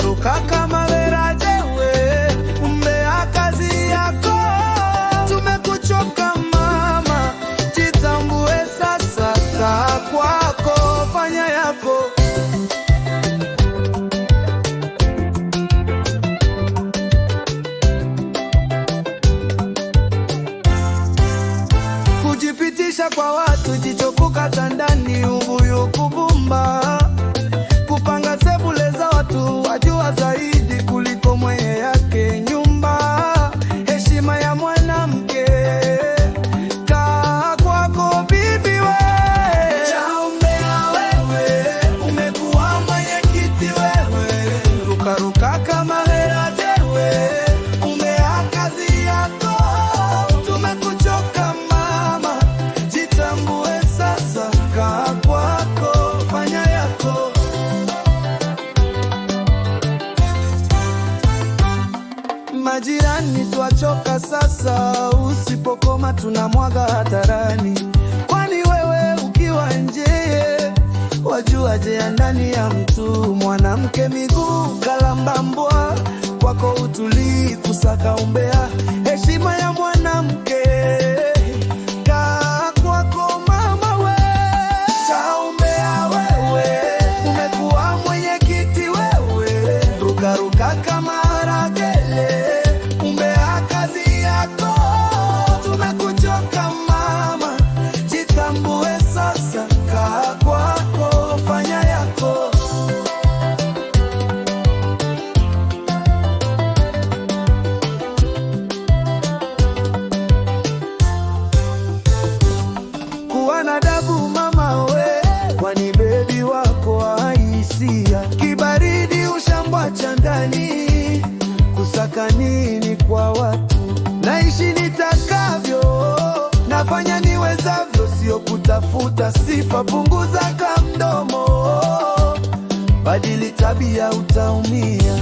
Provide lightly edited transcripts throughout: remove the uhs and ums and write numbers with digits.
rukaruka kama verajewe, umbea kazi yako. Tumekuchoka mama, jitambue sasa, kaa kwako, fanya yako. Kujipitisha kwa watu, jicho kukata ndani, ubuyu kubumba, kupanga sebule za watu, wajua zaidi kuliko mwenye yake nyumba. Heshima ya mwanamke, kaa kwako bibi we. Chaumbea wewe, umekuwa mwenyekiti wewe, rukaruka kama herajewe, umbea kazi yako. Tumekuchoka mama, jitambue sasa, kaa kwako, fanya yako. Majirani twachoka sasa, usipokoma tunamwaga hadharani. Kwani wewe ukiwa nje, wajuaje ya ndani ya mtu? Mwanamke miguu kalambambwa, kwako utulii kusaka umbea. Heshima ya mwanamke, kaa kwako mama we. Chaumbea wewe, umekuwa mwenyekiti wewe, rukaruka kama haragele, umbea kazi yako. Tumekuchoka mama, jitambue sasa, kaa kwako, fanya yako. Kuwa na adabu mama we, kwani bebi wako haisia. Kibaridi ushambwa cha ndani, kusaka nini kwa watu? Naishi nitakavyo, nafanya niwezavyo, sio kutafuta sifa. Punguza kamdomo, badili tabia, utaumia.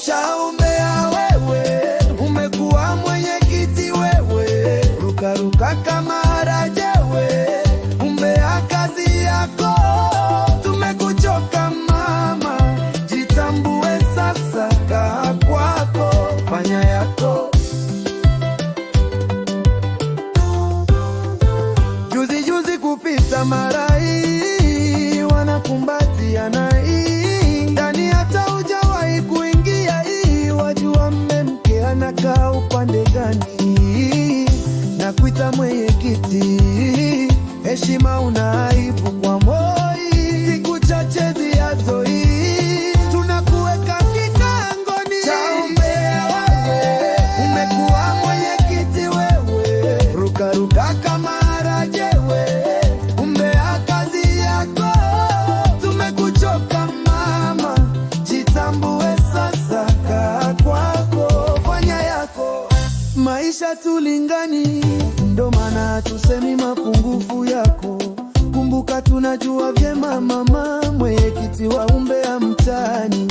Chaumbea wewe, umekuwa mwenyekiti wewe, rukaruka kama harajewe, umbea kazi yako. Tumekuchoka mama, jitambue sasa, kaa kwako, fanya yako. Juzi juzi kupita marai, wanakumbatiana ndani, hata hujawahi kuingia. Wajua mmemke anakaa upande gani? Na kuita mwenyekiti, heshima una aibu kwa moi. Siku chache zijazo tunakuweka kikangoni. Chaumbea wewe, umekuwa mwenyekiti wewe, rukaruka kama harajewe, umbea kazi yako. Tumekuchoka mama, jitambue sasa, kaa kwako, fanya yako. Maisha tulingani, ndo maana tusemi mapungufu yako. Kumbuka tunajua vyema mama, mwenyekiti wa umbea mtaani.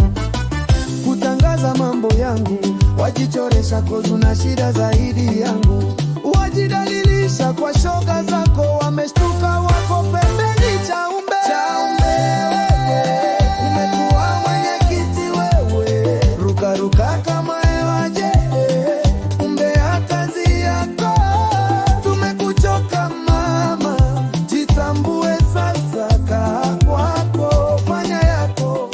Kutangaza mambo yangu, wajichoresha kozu na shida zaidi yangu. Wajidalilisha kwa shoga zako, wameshtuka wako pembeni. Chaumbea wewe, umekuwa mwenyekiti wewe, rukaruka kama hewaje, umbea kazi yako. Tumekuchoka mama, jitambue sasa, kaa kwako, fanya yako.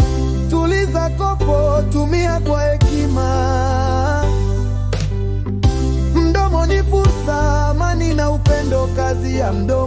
Tuliza kopo, tumia kwa hekima. Mdomo ni fursa, amani na upendo, kazi ya mdomo.